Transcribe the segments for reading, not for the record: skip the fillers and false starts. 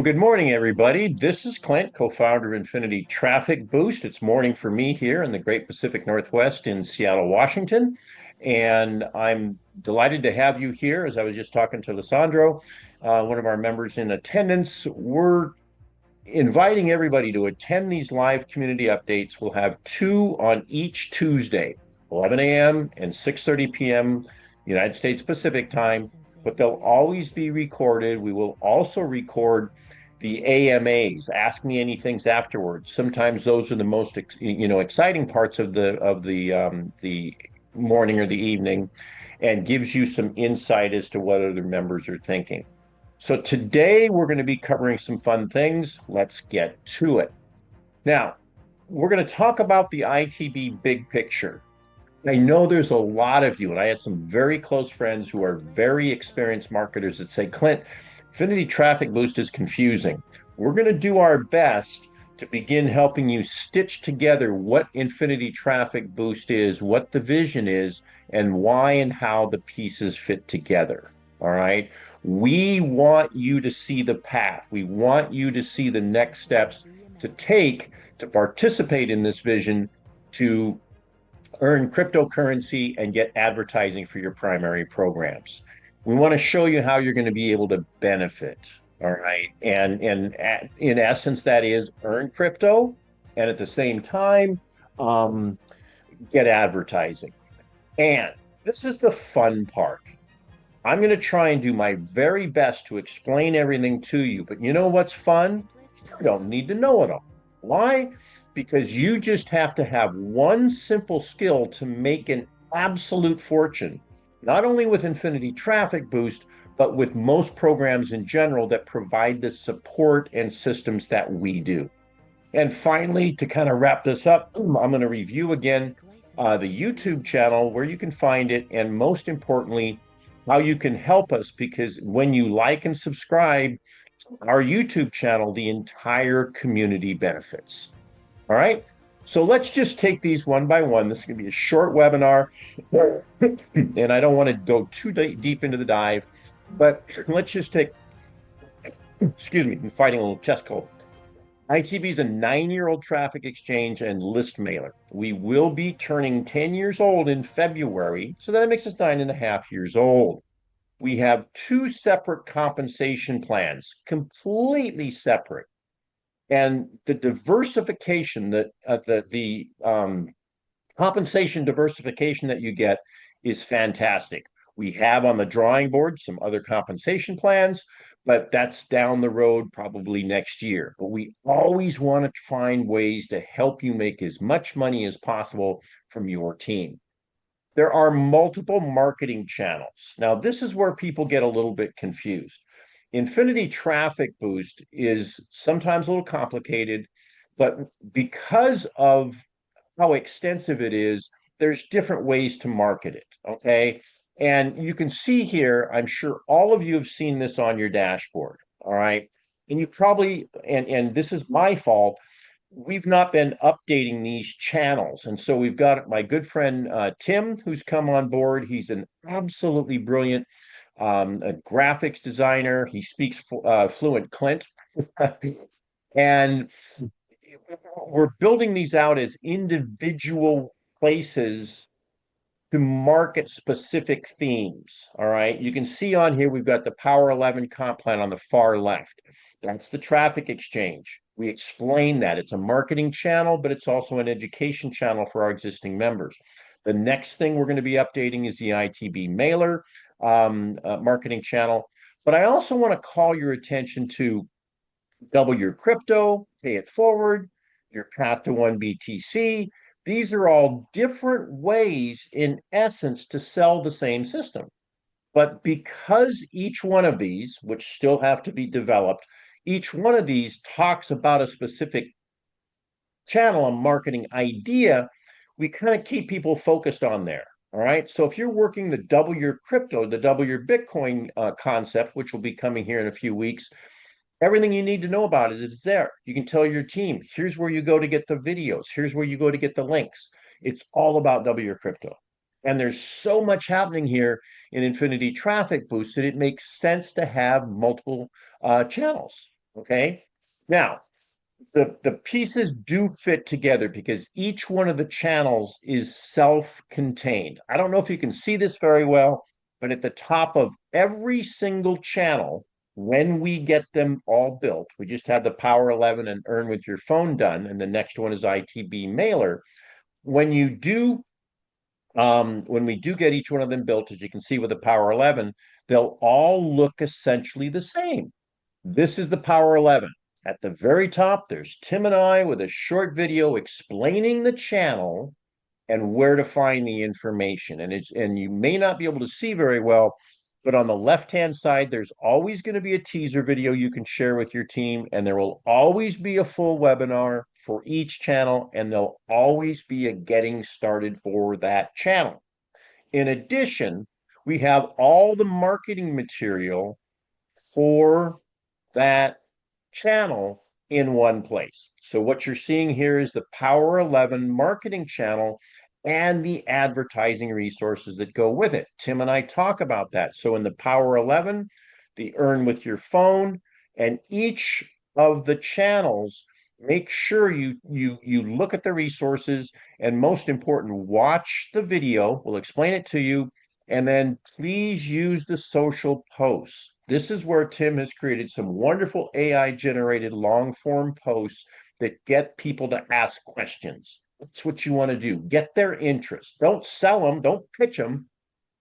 Good morning, everybody. This is Clint, co-founder of Infinity Traffic Boost. It's morning for me here in the Great Pacific Northwest in Seattle, Washington. And I'm delighted to have you here. As I was just talking to Lissandro, one of our members in attendance, we're inviting everybody to attend these live community updates. We'll have two on each Tuesday, 11 a.m. and 6:30 p.m. United States Pacific time, but they'll always be recorded. We will also record the AMAs, ask me anythings afterwards. Sometimes those are the most exciting parts of the morning or the evening, and gives you some insight as to what other members are thinking. So today we're going to be covering some fun things. Let's get to it. Now, we're going to talk about the ITB big picture. I know there's a lot of you, and I have some very close friends who are very experienced marketers that say, Clint, Infinity Traffic Boost is confusing. We're going to do our best to begin helping you stitch together what Infinity Traffic Boost is, what the vision is, and why and how the pieces fit together. All right. We want you to see the path. We want you to see the next steps to take to participate in this vision to earn cryptocurrency and get advertising for your primary programs. We want to show you how you're going to be able to benefit. All right. And in essence, that is earn crypto and at the same time, get advertising. And this is the fun part. I'm going to try and do my very best to explain everything to you. But you know what's fun? You don't need to know it all. Why? Because you just have to have one simple skill to make an absolute fortune, not only with Infinity Traffic Boost, but with most programs in general that provide the support and systems that we do. And finally, to kind of wrap this up, I'm going to review again the YouTube channel where you can find it, and most importantly, how you can help us, because when you like and subscribe our YouTube channel, the entire community benefits. All right. So let's just take these one by one. This is going to be a short webinar, and I don't want to go too deep into the dive, but let's just take, excuse me, I'm fighting a little chest cold. ITB is a 9-year-old traffic exchange and list mailer. We will be turning 10 years old in February, so that makes us 9.5 years old. We have two separate compensation plans, completely separate. And the diversification the compensation diversification that you get is fantastic. We have on the drawing board some other compensation plans, but that's down the road probably next year. But we always want to find ways to help you make as much money as possible from your team. There are multiple marketing channels. Now, this is where people get a little bit confused. Infinity Traffic Boost is sometimes a little complicated, but because of how extensive it is, there's different ways to market it. Okay. And you can see here, I'm sure all of you have seen this on your dashboard. All right. And you probably, and this is my fault, we've not been updating these channels. And so we've got my good friend Tim, who's come on board. He's an absolutely brilliant a graphics designer. He speaks fluent Clint. And we're building these out as individual places to market specific themes. All right. You can see on here, we've got the Power 11 comp plan on the far left. That's the traffic exchange. We explain that it's a marketing channel, but it's also an education channel for our existing members. The next thing we're going to be updating is the ITB mailer marketing channel. But I also want to call your attention to double your crypto, pay it forward, your path to 1BTC. These are all different ways, in essence, to sell the same system. But because each one of these, which still have to be developed, each one of these talks about a specific channel, a marketing idea, we kind of keep people focused on there. All right. So if you're working the double your crypto, the double your Bitcoin concept, which will be coming here in a few weeks, everything you need to know about it is there. You can tell your team, here's where you go to get the videos. Here's where you go to get the links. It's all about double your crypto. And there's so much happening here in Infinity Traffic Boost that it makes sense to have multiple channels. Okay. Now, the pieces do fit together because each one of the channels is self-contained. I don't know if you can see this very well, but at the top of every single channel, when we get them all built, we just had the Power 11 and Earn with Your Phone done, and the next one is ITB Mailer. When you do when we do get each one of them built, as you can see with the Power 11, they'll all look essentially the same. This is the Power 11. At the very top, there's Tim and I with a short video explaining the channel and where to find the information. And you may not be able to see very well, but on the left-hand side, there's always going to be a teaser video you can share with your team, and there will always be a full webinar for each channel, and there'll always be a getting started for that channel. In addition, we have all the marketing material for that channel in one place. So what you're seeing here is the Power 11 marketing channel and the advertising resources that go with it. Tim and I talk about that. So in the Power 11, the Earn with Your Phone, and each of the channels, make sure you look at the resources, and most important, watch the video. We'll explain it to you, and then please use the social posts. This is where Tim has created some wonderful AI generated long form posts that get people to ask questions. That's what you want to do. Get their interest. Don't sell them, don't pitch them,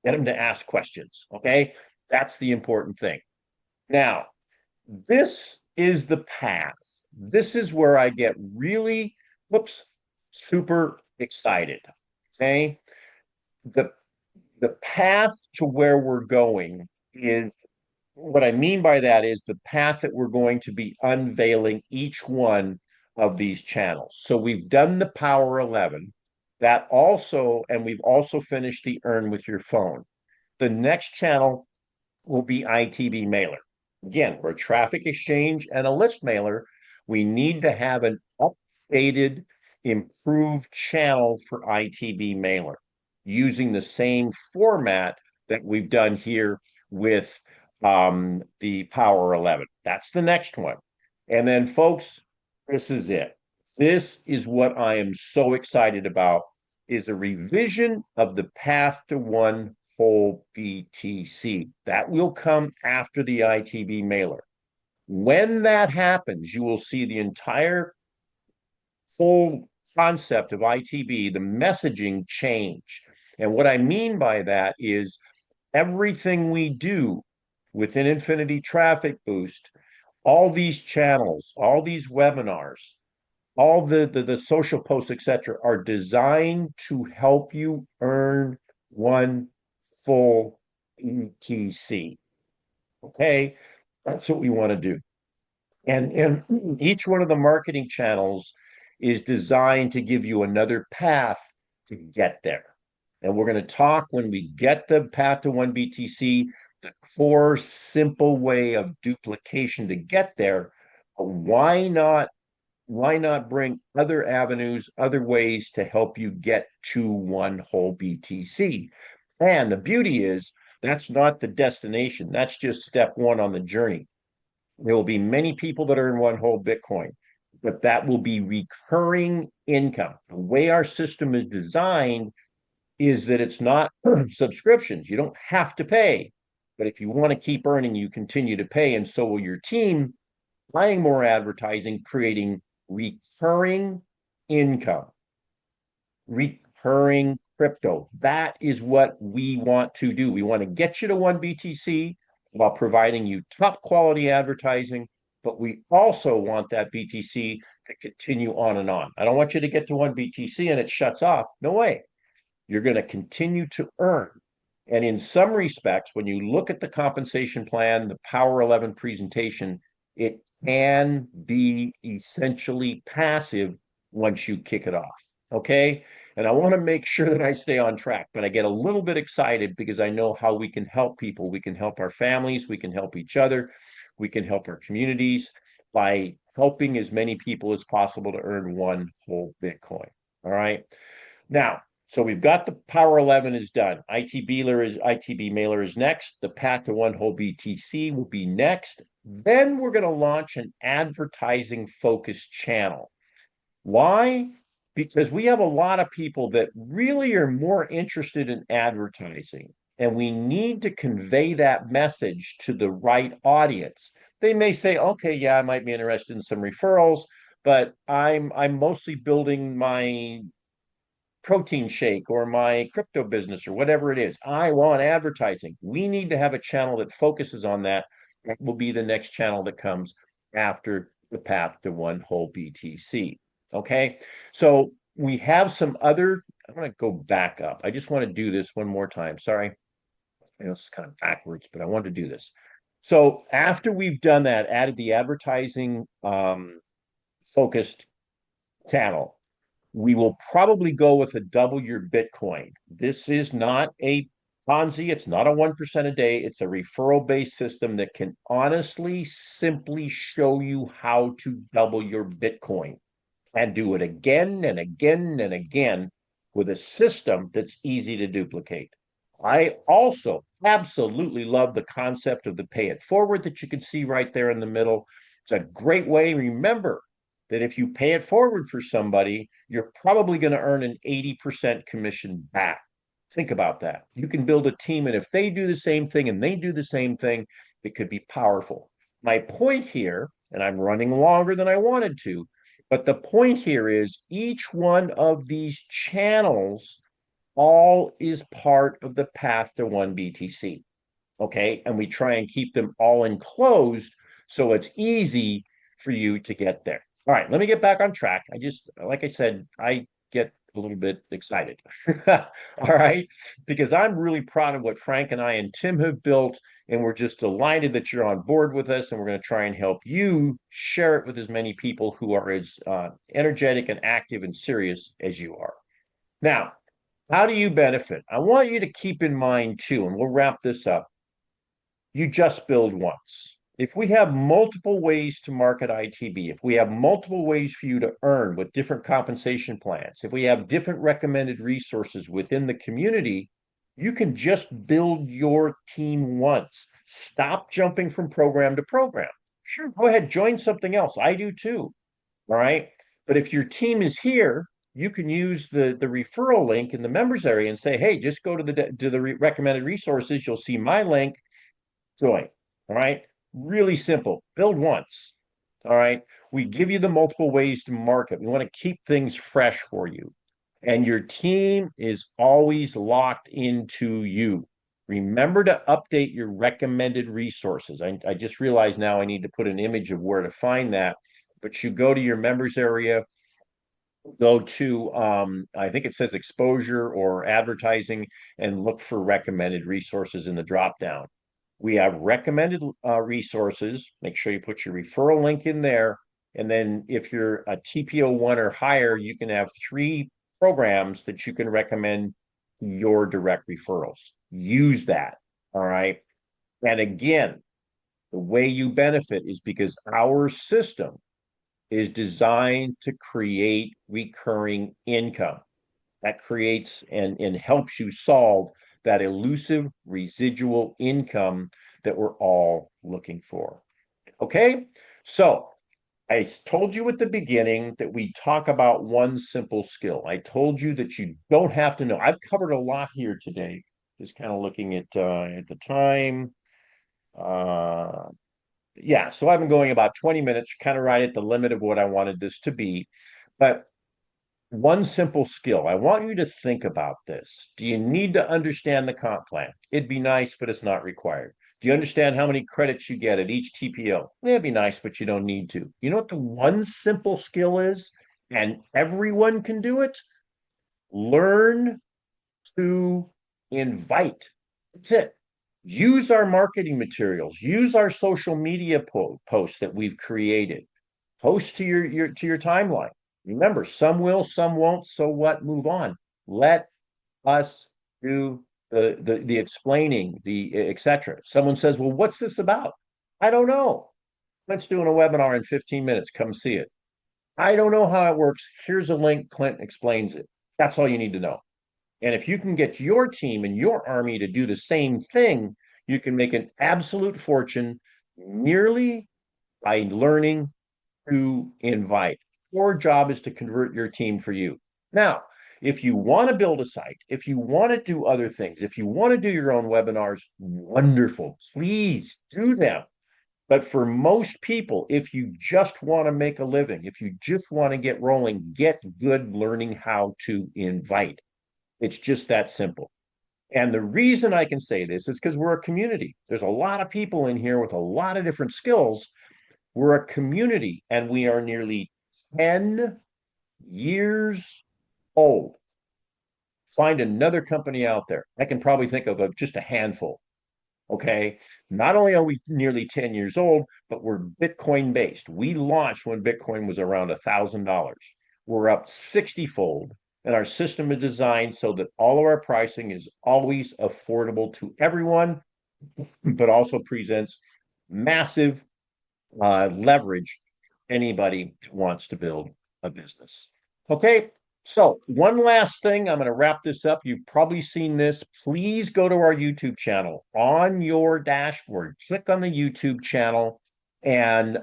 get them to ask questions. Okay. That's the important thing. Now, this is the path. This is where I get really, whoops, super excited. Okay. The the path to where we're going is what I mean by that is the path that we're going to be unveiling each one of these channels. So we've done the Power 11, that also, and we've also finished the Earn with Your Phone. The next channel will be ITB Mailer. Again, we're a traffic exchange and a list mailer. We need to have an updated, improved channel for ITB Mailer using the same format that we've done here with the Power 11. That's the next one. And then, folks, this is it. This is what I am so excited about is a revision of the path to one whole BTC. That will come after the ITB mailer. When that happens, you will see the entire whole concept of ITB, the messaging change. And what I mean by that is everything we do within Infinity Traffic Boost, all these channels, all these webinars, all the social posts, etc., are designed to help you earn one full ETC. Okay, that's what we want to do. And each one of the marketing channels is designed to give you another path to get there. And we're going to talk when we get the path to one BTC, the core simple way of duplication to get there. Why not bring other avenues, other ways to help you get to one whole BTC? And the beauty is that's not the destination. That's just step one on the journey. There will be many people that earn one whole Bitcoin, but that will be recurring income. The way our system is designed is that it's not subscriptions. You don't have to pay. But if you want to keep earning, you continue to pay. And so will your team buying more advertising, creating recurring income, recurring crypto. That is what we want to do. We want to get you to one BTC while providing you top quality advertising, but we also want that BTC to continue on and on. I don't want you to get to one BTC and it shuts off. No way. You're going to continue to earn. And in some respects, when you look at the compensation plan, the Power 11 presentation, it can be essentially passive once you kick it off. Okay. And I want to make sure that I stay on track, but I get a little bit excited because I know how we can help people. We can help our families. We can help each other. We can help our communities by helping as many people as possible to earn one whole Bitcoin. All right. Now, so we've got the Power 11 is done. ITB mailer is next. The path to one whole BTC will be next. Then we're going to launch an advertising focused channel. Why? Because we have a lot of people that really are more interested in advertising, and we need to convey that message to the right audience. They may say, okay, yeah, I might be interested in some referrals, but I'm mostly building my protein shake or my crypto business or whatever it is. I want advertising. We need to have a channel that focuses on that. That will be the next channel that comes after the path to one whole BTC. Okay. So we have some other, I'm going to go back up. I just want to do this one more time. Sorry. I know it's kind of backwards, but I want to do this. So after we've done that, added the advertising focused channel, we will probably go with a double your Bitcoin. This is not a Ponzi. It's not a 1% a day. It's a referral based system that can honestly, simply show you how to double your Bitcoin and do it again and again and again with a system that's easy to duplicate. I also absolutely love the concept of the pay it forward that you can see right there in the middle. It's a great way. Remember that if you pay it forward for somebody, you're probably going to earn an 80% commission back. Think about that. You can build a team, and if they do the same thing and they do the same thing, it could be powerful. My point here, and I'm running longer than I wanted to, but the point here is each one of these channels all is part of the path to one BTC. Okay. And we try and keep them all enclosed so it's easy for you to get there. All right. Let me get back on track. Like I said, I get a little bit excited. All right. Because I'm really proud of what Frank and I and Tim have built. And we're just delighted that you're on board with us. And we're going to try and help you share it with as many people who are as energetic and active and serious as you are. Now, how do you benefit? I want you to keep in mind too, and we'll wrap this up. You just build once. If we have multiple ways to market ITB, if we have multiple ways for you to earn with different compensation plans, if we have different recommended resources within the community, you can just build your team once. Stop jumping from program to program. Sure, go ahead, join something else. I do too. All right. But if your team is here, you can use the referral link in the members area and say, hey, just go to the recommended resources. You'll see my link. Join. All right. Really simple. Build once. All right. We give you the multiple ways to market. We want to keep things fresh for you. And your team is always locked into you. Remember to update your recommended resources. I just realized now I need to put an image of where to find that. But you go to your members area, go to I think it says exposure or advertising, and look for recommended resources in the drop down. We have recommended resources. Make sure you put your referral link in there. And then if you're a TPO1 or higher, you can have 3 programs that you can recommend your direct referrals. Use that. All right. And again, the way you benefit is because our system is designed to create recurring income that creates and helps you solve that elusive residual income that we're all looking for. Okay, so I told you at the beginning that we talk about one simple skill. I told you that you don't have to know. I've covered a lot here today. Just kind of looking at the time. Uh, yeah, so I've been going about 20 minutes, kind of right at the limit of what I wanted this to be. But one simple skill, I want you to think about this. Do you need to understand the comp plan? It'd be nice, but it's not required. Do you understand how many credits you get at each TPO? It'd be nice, but you don't need to. You know what the one simple skill is? And everyone can do it? Learn to invite. That's it. Use our marketing materials, use our social media posts that we've created. Post to your timeline. Remember, some will, some won't. So what? Move on. Let us do the explaining, the etc. Someone says, "Well, what's this about?" I don't know. Clint's doing a webinar in 15 minutes. Come see it. I don't know how it works. Here's a link. Clint explains it. That's all you need to know. And if you can get your team and your army to do the same thing, you can make an absolute fortune merely by learning to invite. Your job is to convert your team for you. Now, if you want to build a site, if you want to do other things, if you want to do your own webinars, wonderful. Please do them. But for most people, if you just want to make a living, if you just want to get rolling, get good learning how to invite. It's just that simple. And the reason I can say this is because we're a community. There's a lot of people in here with a lot of different skills. We're a community and we are nearly 10 years old. Find another company out there. I can probably think of just a handful. Okay. Not only are we nearly 10 years old, but we're Bitcoin based. We launched when Bitcoin was around $1,000. We're up 60-fold, and our system is designed so that all of our pricing is always affordable to everyone, but also presents massive leverage for anybody who wants to build a business. Okay, so one last thing, I'm going to wrap this up. You've probably seen this. Please go to our YouTube channel. On your dashboard, click on the YouTube channel and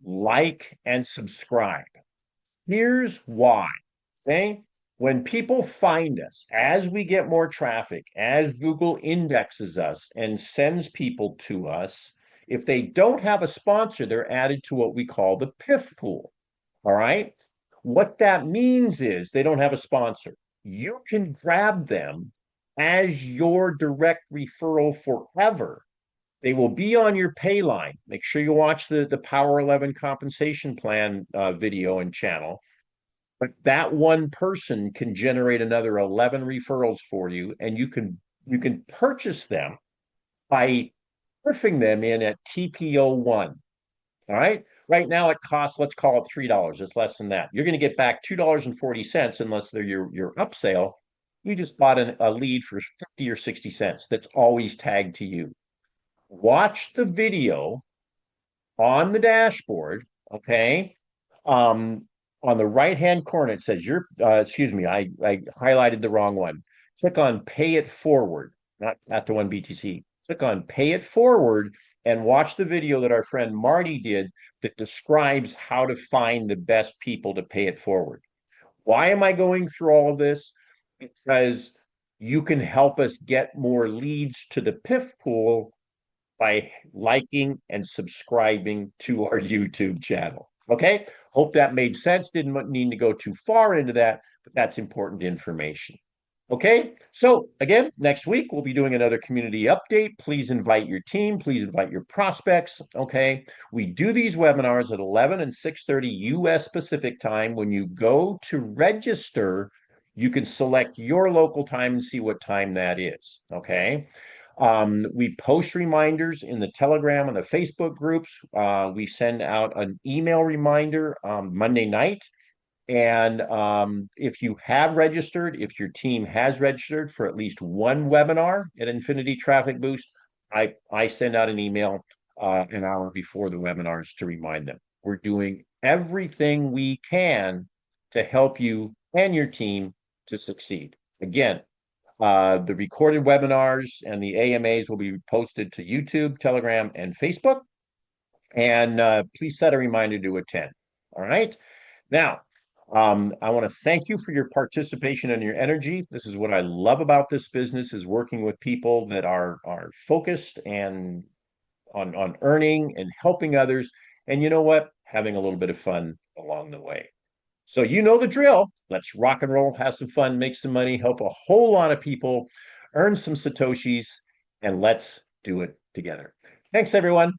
like and subscribe. Here's why. Okay, when people find us, as we get more traffic, as Google indexes us and sends people to us, if they don't have a sponsor, they're added to what we call the PIF pool. All right. What that means is they don't have a sponsor. You can grab them as your direct referral forever. They will be on your pay line. Make sure you watch the Power 11 compensation plan video and channel. But that one person can generate another 11 referrals for you, and you can purchase them by riffing them in at TPO1. All right. Right now it costs, let's call it $3. It's less than that. You're going to get back $2.40 unless they're your upsell. You just bought a lead for 50 or 60 cents. That's always tagged to you. Watch the video on the dashboard. Okay. Um, on the right-hand corner, it says excuse me, I highlighted the wrong one. Click on pay it forward, not the one BTC. Click on pay it forward and watch the video that our friend Marty did that describes how to find the best people to pay it forward. Why am I going through all of this? Because you can help us get more leads to the PIF pool by liking and subscribing to our YouTube channel. Okay. Hope that made sense. Didn't need to go too far into that, but that's important information. Okay. So again, next week we'll be doing another community update. Please invite your team. Please invite your prospects. Okay. We do these webinars at 11 and 6:30 US Pacific time. When you go to register, you can select your local time and see what time that is. Okay. We post reminders in the Telegram and the Facebook groups. We send out an email reminder Monday night. And if you have registered, if your team has registered for at least one webinar at Infinity Traffic Boost, I send out an email an hour before the webinars to remind them. We're doing everything we can to help you and your team to succeed. Again, the recorded webinars and the AMAs will be posted to YouTube, Telegram, and Facebook. And please set a reminder to attend. All right. Now, I want to thank you for your participation and your energy. This is what I love about this business, is working with people that are focused and on earning and helping others. And you know what? Having a little bit of fun along the way. So you know the drill. Let's rock and roll, have some fun, make some money, help a whole lot of people, earn some Satoshis, and let's do it together. Thanks, everyone.